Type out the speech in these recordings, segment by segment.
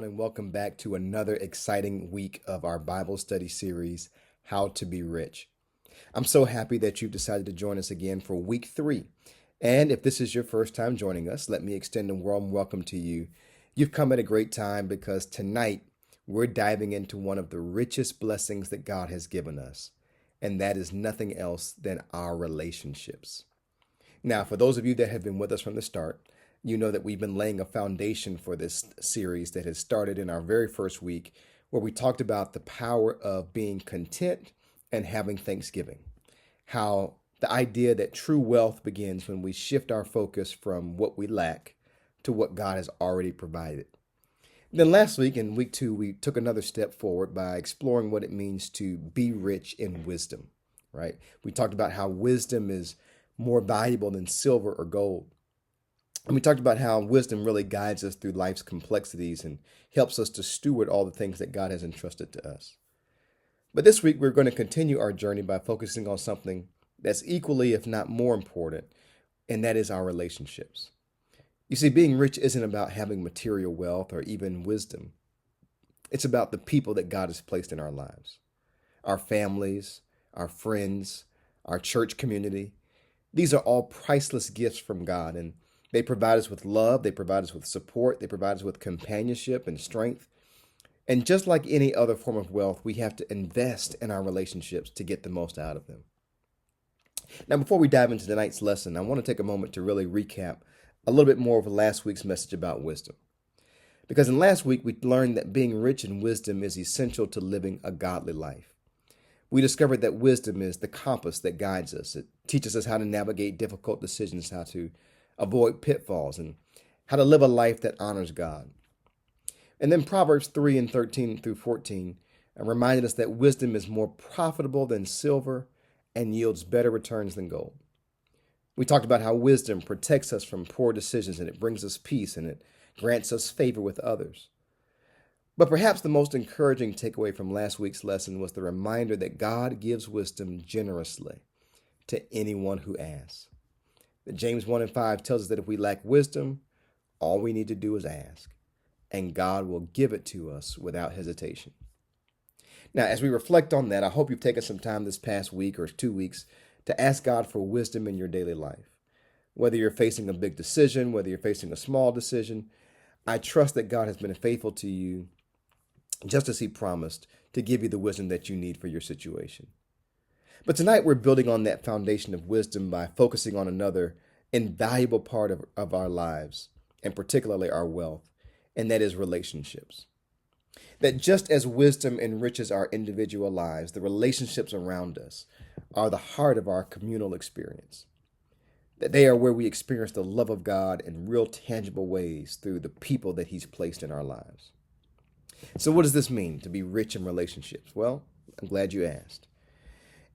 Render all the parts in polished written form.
everyone, and welcome back to another exciting week of our Bible study series, How to Be Rich. I'm so happy that you've decided to join us again for week 3. And if this is your first time joining us, let me extend a warm welcome to you. You've come at a great time because tonight we're diving into one of the richest blessings that God has given us, and that is nothing else than our relationships. Now, for those of you that have been with us from the start, you know that we've been laying a foundation for this series that has started in our very first week, where we talked about the power of being content and having thanksgiving. How the idea that true wealth begins when we shift our focus from what we lack to what God has already provided. Then last week, in week 2, we took another step forward by exploring what it means to be rich in wisdom, right? We talked about how wisdom is more valuable than silver or gold. And we talked about how wisdom really guides us through life's complexities and helps us to steward all the things that God has entrusted to us. But this week, we're going to continue our journey by focusing on something that's equally, if not more important, and that is our relationships. You see, being rich isn't about having material wealth or even wisdom. It's about the people that God has placed in our lives, our families, our friends, our church community. These are all priceless gifts from God, and they provide us with love, they provide us with support, they provide us with companionship and strength. And just like any other form of wealth, we have to invest in our relationships to get the most out of them. Now, before we dive into tonight's lesson, I want to take a moment to really recap a little bit more of last week's message about wisdom. Because in last week, we learned that being rich in wisdom is essential to living a godly life. We discovered that wisdom is the compass that guides us. It teaches us how to navigate difficult decisions, how to avoid pitfalls, and how to live a life that honors God. And then Proverbs 3 and 13 through 14 reminded us that wisdom is more profitable than silver and yields better returns than gold. We talked about how wisdom protects us from poor decisions, and it brings us peace, and it grants us favor with others. But perhaps the most encouraging takeaway from last week's lesson was the reminder that God gives wisdom generously to anyone who asks. James 1 and 5 tells us that if we lack wisdom, all we need to do is ask, and God will give it to us without hesitation. Now, as we reflect on that, I hope you've taken some time this past week or 2 weeks to ask God for wisdom in your daily life. Whether you're facing a big decision, whether you're facing a small decision, I trust that God has been faithful to you just as He promised to give you the wisdom that you need for your situation. But tonight we're building on that foundation of wisdom by focusing on another invaluable part of our lives, and particularly our wealth, and that is relationships. That just as wisdom enriches our individual lives, the relationships around us are the heart of our communal experience. That they are where we experience the love of God in real tangible ways through the people that He's placed in our lives. So what does this mean to be rich in relationships? Well, I'm glad you asked.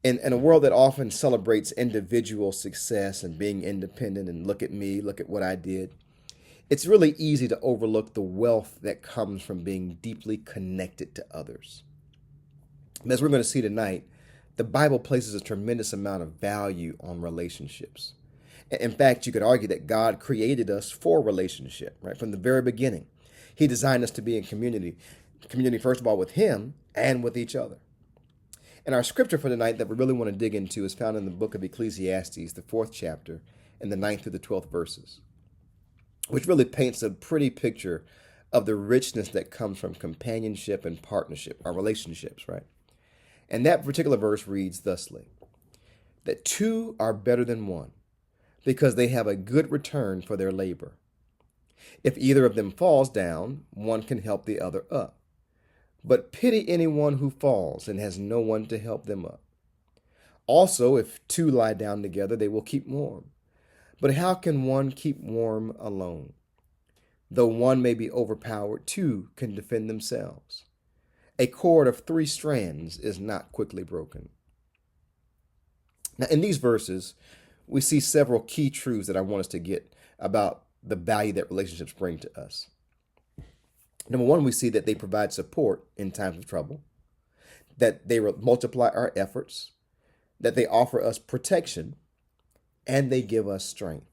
In a world that often celebrates individual success and being independent and look at me, look at what I did, it's really easy to overlook the wealth that comes from being deeply connected to others. And as we're going to see tonight, the Bible places a tremendous amount of value on relationships. In fact, you could argue that God created us for relationship, right? From the very beginning. He designed us to be in community first of all with Him and with each other. And our scripture for tonight that we really want to dig into is found in the book of Ecclesiastes, the 4th chapter, and the 9th through the 12th verses, which really paints a pretty picture of the richness that comes from companionship and partnership, our relationships, right? And that particular verse reads thusly, that two are better than one, because they have a good return for their labor. If either of them falls down, one can help the other up. But pity anyone who falls and has no one to help them up. Also, if two lie down together, they will keep warm. But how can one keep warm alone? Though one may be overpowered, two can defend themselves. A cord of 3 strands is not quickly broken. Now, in these verses, we see several key truths that I want us to get about the value that relationships bring to us. Number one, we see that they provide support in times of trouble, that they multiply our efforts, that they offer us protection, and they give us strength.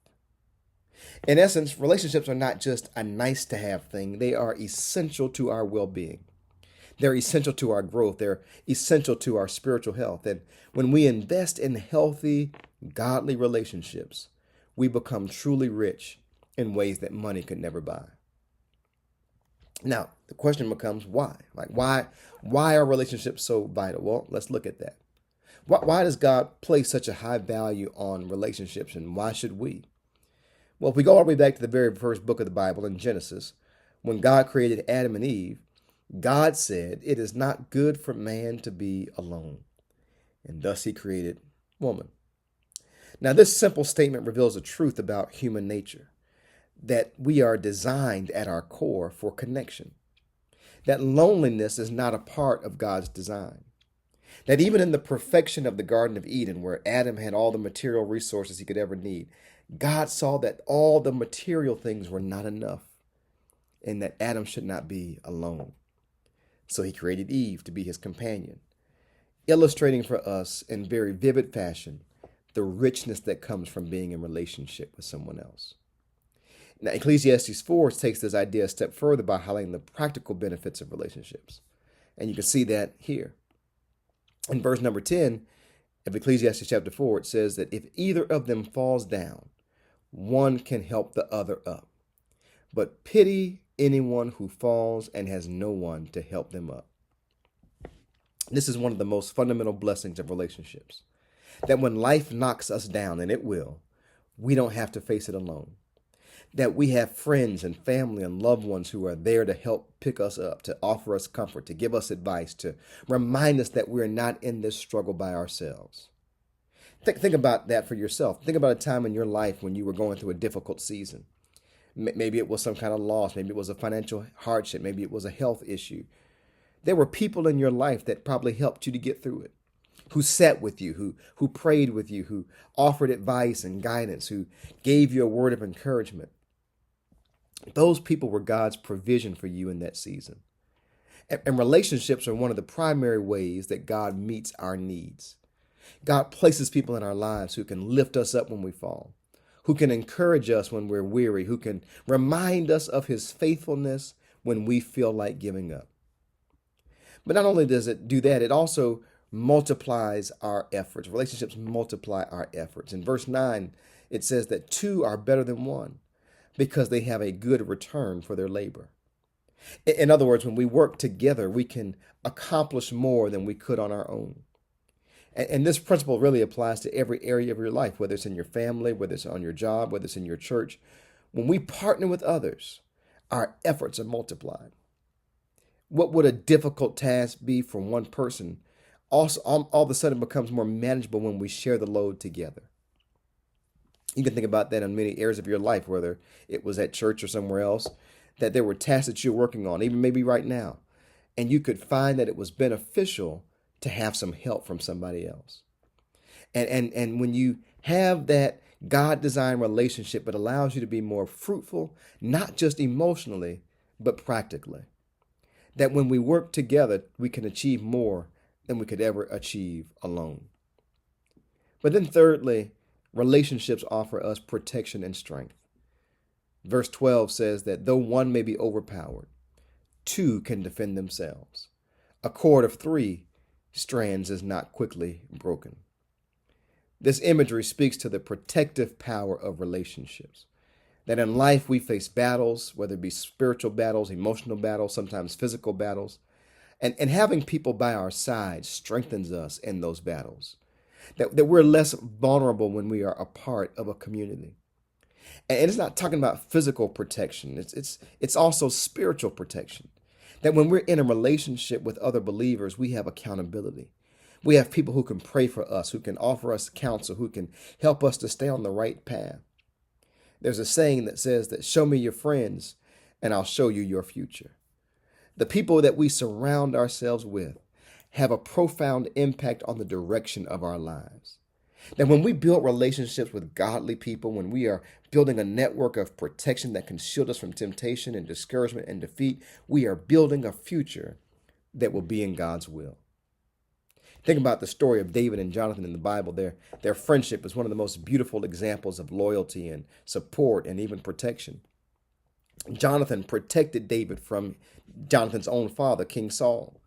In essence, relationships are not just a nice to have thing, they are essential to our well being. They're essential to our growth, they're essential to our spiritual health. And when we invest in healthy, godly relationships, we become truly rich in ways that money could never buy. Now, the question becomes why? Why are relationships so vital? Well, let's look at that. Why does God place such a high value on relationships, and why should we? Well, if we go all the way back to the very first book of the Bible in Genesis, when God created Adam and Eve, God said, "It is not good for man to be alone." And thus he created woman. Now, this simple statement reveals a truth about human nature, that we are designed at our core for connection, that loneliness is not a part of God's design, that even in the perfection of the Garden of Eden, where Adam had all the material resources he could ever need, God saw that all the material things were not enough and that Adam should not be alone. So he created Eve to be his companion, illustrating for us in very vivid fashion the richness that comes from being in relationship with someone else. Now, Ecclesiastes 4 takes this idea a step further by highlighting the practical benefits of relationships. And you can see that here. In verse number 10 of Ecclesiastes chapter 4, it says that if either of them falls down, one can help the other up. But pity anyone who falls and has no one to help them up. This is one of the most fundamental blessings of relationships. That when life knocks us down, and it will, we don't have to face it alone. That we have friends and family and loved ones who are there to help pick us up, to offer us comfort, to give us advice, to remind us that we're not in this struggle by ourselves. Think about that for yourself. Think about a time in your life when you were going through a difficult season. Maybe it was some kind of loss. Maybe it was a financial hardship. Maybe it was a health issue. There were people in your life that probably helped you to get through it, who sat with you, who prayed with you, who offered advice and guidance, who gave you a word of encouragement. Those people were God's provision for you in that season. And relationships are one of the primary ways that God meets our needs. God places people in our lives who can lift us up when we fall, who can encourage us when we're weary, who can remind us of his faithfulness when we feel like giving up. But not only does it do that, it also multiplies our efforts. Relationships multiply our efforts. In verse 9, it says that two are better than one because they have a good return for their labor. In other words, when we work together, we can accomplish more than we could on our own. And this principle really applies to every area of your life, whether it's in your family, whether it's on your job, whether it's in your church. When we partner with others, our efforts are multiplied. What would a difficult task be for one person also all of a sudden becomes more manageable when we share the load together. You can think about that in many areas of your life, whether it was at church or somewhere else, that there were tasks that you're working on, even maybe right now, and you could find that it was beneficial to have some help from somebody else. And when you have that God-designed relationship, it allows you to be more fruitful, not just emotionally, but practically. That when we work together, we can achieve more than we could ever achieve alone. But then thirdly, relationships offer us protection and strength. Verse 12 says that though one may be overpowered, two can defend themselves. A cord of 3 strands is not quickly broken. This imagery speaks to the protective power of relationships. That in life we face battles, whether it be spiritual battles, emotional battles, sometimes physical battles. And having people by our side strengthens us in those battles. That we're less vulnerable when we are a part of a community. And it's not talking about physical protection. It's also spiritual protection. That when we're in a relationship with other believers, we have accountability. We have people who can pray for us, who can offer us counsel, who can help us to stay on the right path. There's a saying that says that show me your friends and I'll show you your future. The people that we surround ourselves with have a profound impact on the direction of our lives. That when we build relationships with godly people, when we are building a network of protection that can shield us from temptation and discouragement and defeat, we are building a future that will be in God's will. Think about the story of David and Jonathan in the Bible. Their friendship is one of the most beautiful examples of loyalty and support and even protection. Jonathan protected David from Jonathan's own father, King Saul,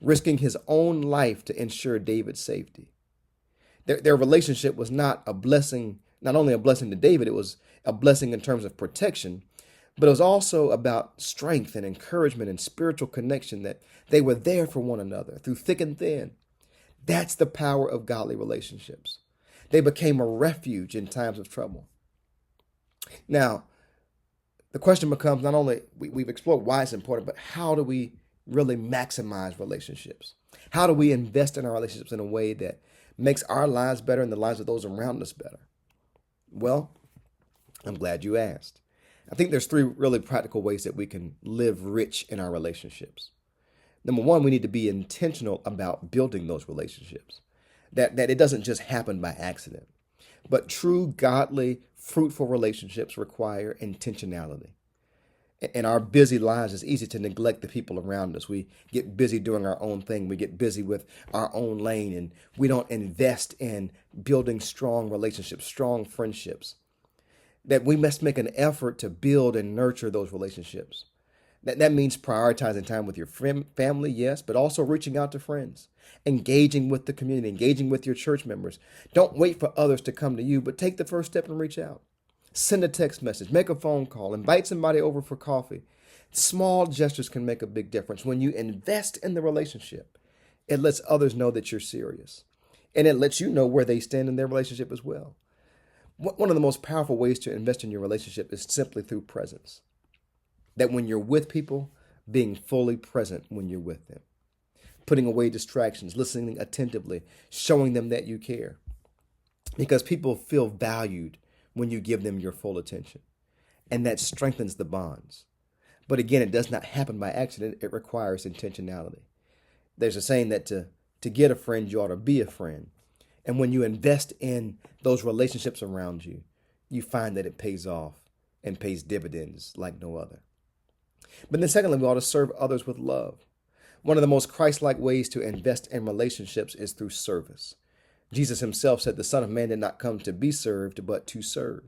risking his own life to ensure David's safety. Their relationship was not a blessing, not only a blessing to David, it was a blessing in terms of protection, but it was also about strength and encouragement and spiritual connection, that they were there for one another through thick and thin. That's the power of godly relationships. They became a refuge in times of trouble. Now, the question becomes, not only we've explored why it's important, but how do we really maximize relationships? How do we invest in our relationships in a way that makes our lives better and the lives of those around us better? Well, I'm glad you asked. I think there's three really practical ways that we can live rich in our relationships. Number one, we need to be intentional about building those relationships. That it doesn't just happen by accident. But true, godly, fruitful relationships require intentionality. In our busy lives, it's easy to neglect the people around us. We get busy doing our own thing. We get busy with our own lane, and we don't invest in building strong relationships, strong friendships. That we must make an effort to build and nurture those relationships. That means prioritizing time with your family, yes, but also reaching out to friends, engaging with the community, engaging with your church members. Don't wait for others to come to you, but take the first step and reach out. Send a text message, make a phone call, invite somebody over for coffee. Small gestures can make a big difference. When you invest in the relationship, it lets others know that you're serious, and it lets you know where they stand in their relationship as well. One of the most powerful ways to invest in your relationship is simply through presence. That when you're with people, being fully present when you're with them, putting away distractions, listening attentively, showing them that you care. Because people feel valued when you give them your full attention, and that strengthens the bonds. But again, it does not happen by accident. It requires intentionality. There's a saying that to get a friend, you ought to be a friend. And when you invest in those relationships around you, you find that it pays off and pays dividends like no other. But then secondly, we ought to serve others with love. One of the most Christ-like ways to invest in relationships is through service. Jesus himself said the Son of Man did not come to be served, but to serve.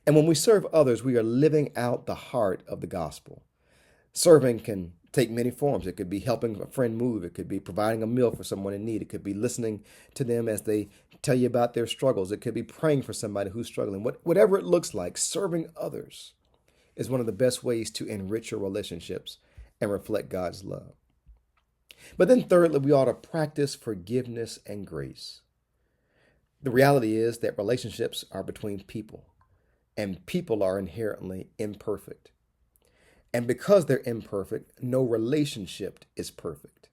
And when we serve others, we are living out the heart of the gospel. Serving can take many forms. It could be helping a friend move. It could be providing a meal for someone in need. It could be listening to them as they tell you about their struggles. It could be praying for somebody who's struggling. Whatever it looks like, serving others is one of the best ways to enrich your relationships and reflect God's love. But then thirdly, we ought to practice forgiveness and grace. The reality is that relationships are between people, and people are inherently imperfect. And because they're imperfect, no relationship is perfect.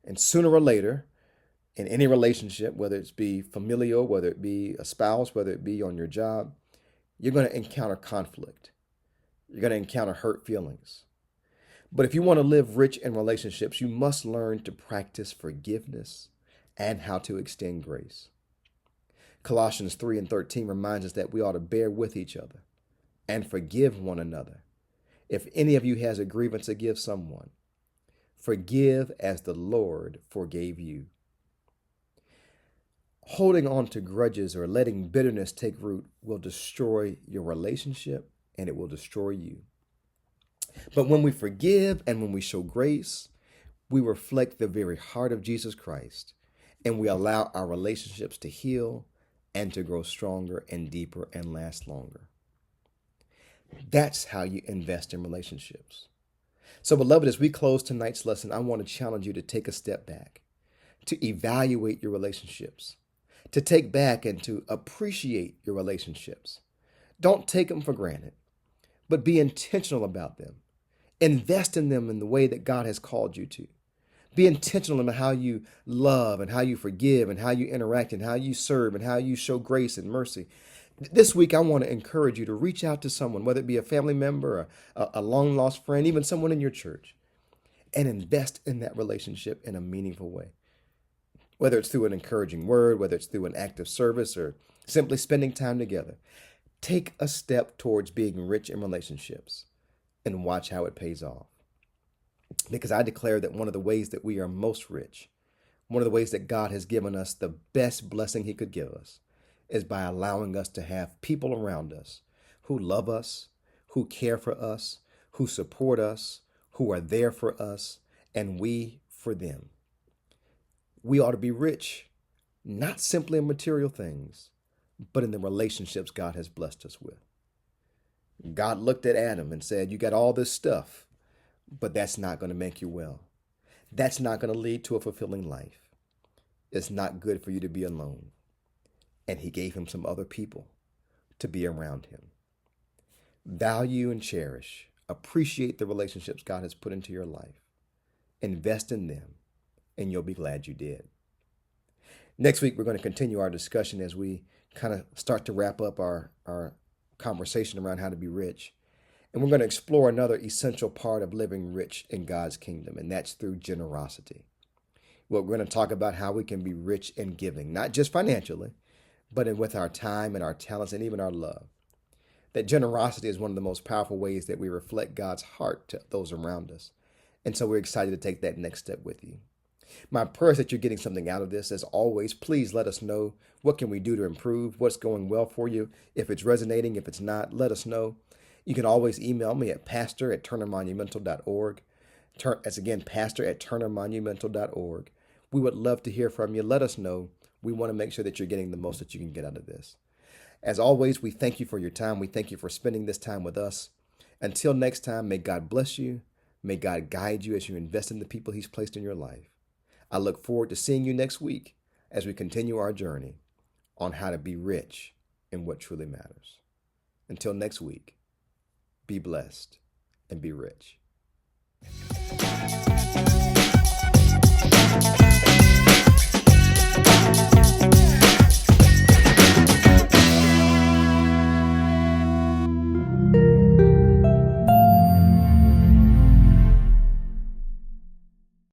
And sooner or later, in any relationship, whether it's be familial, whether it be a spouse, whether it be on your job, you're going to encounter conflict. You're going to encounter hurt feelings. But if you want to live rich in relationships, you must learn to practice forgiveness and how to extend grace. Colossians 3:13 reminds us that we ought to bear with each other and forgive one another. If any of you has a grievance against someone, forgive as the Lord forgave you. Holding on to grudges or letting bitterness take root will destroy your relationship, and it will destroy you. But when we forgive and when we show grace, we reflect the very heart of Jesus Christ, and we allow our relationships to heal and to grow stronger and deeper and last longer. That's how you invest in relationships. So, beloved, as we close tonight's lesson, I want to challenge you to take a step back, to evaluate your relationships, to take back and to appreciate your relationships. Don't take them for granted, but be intentional about them. Invest in them in the way that God has called you to. Be intentional in how you love and how you forgive and how you interact and how you serve and how you show grace and mercy. This week, I want to encourage you to reach out to someone, whether it be a family member, a long-lost friend, even someone in your church, and invest in that relationship in a meaningful way. Whether it's through an encouraging word, whether it's through an act of service, or simply spending time together. Take a step towards being rich in relationships and watch how it pays off. Because I declare that one of the ways that we are most rich, One of the ways that God has given us the best blessing he could give us is by allowing us to have people around us who love us, who care for us, who support us, who are there for us, and we for them. We ought to be rich, not simply in material things, but in the relationships God has blessed us with. God looked at Adam and said, "You got all this stuff, but that's not going to make you well. That's not going to lead to a fulfilling life. It's not good for you to be alone." And he gave him some other people to be around him. Value and cherish, appreciate the relationships God has put into your life. Invest in them, and you'll be glad you did. Next week, we're going to continue our discussion as we kind of start to wrap up our conversation around how to be rich. And we're going to explore another essential part of living rich in God's kingdom, and that's through generosity. Well, we're going to talk about how we can be rich in giving, not just financially, but with our time and our talents and even our love. That generosity is one of the most powerful ways that we reflect God's heart to those around us. And so we're excited to take that next step with you. My prayer is that you're getting something out of this. As always, please let us know what can we do to improve, what's going well for you. If it's resonating, if it's not, let us know. You can always email me at pastor@turnermonumental.org. That's again, pastor@turnermonumental.org. We would love to hear from you. Let us know. We want to make sure that you're getting the most that you can get out of this. As always, we thank you for your time. We thank you for spending this time with us. Until next time, may God bless you. May God guide you as you invest in the people he's placed in your life. I look forward to seeing you next week as we continue our journey on how to be rich in what truly matters. Until next week, be blessed and be rich.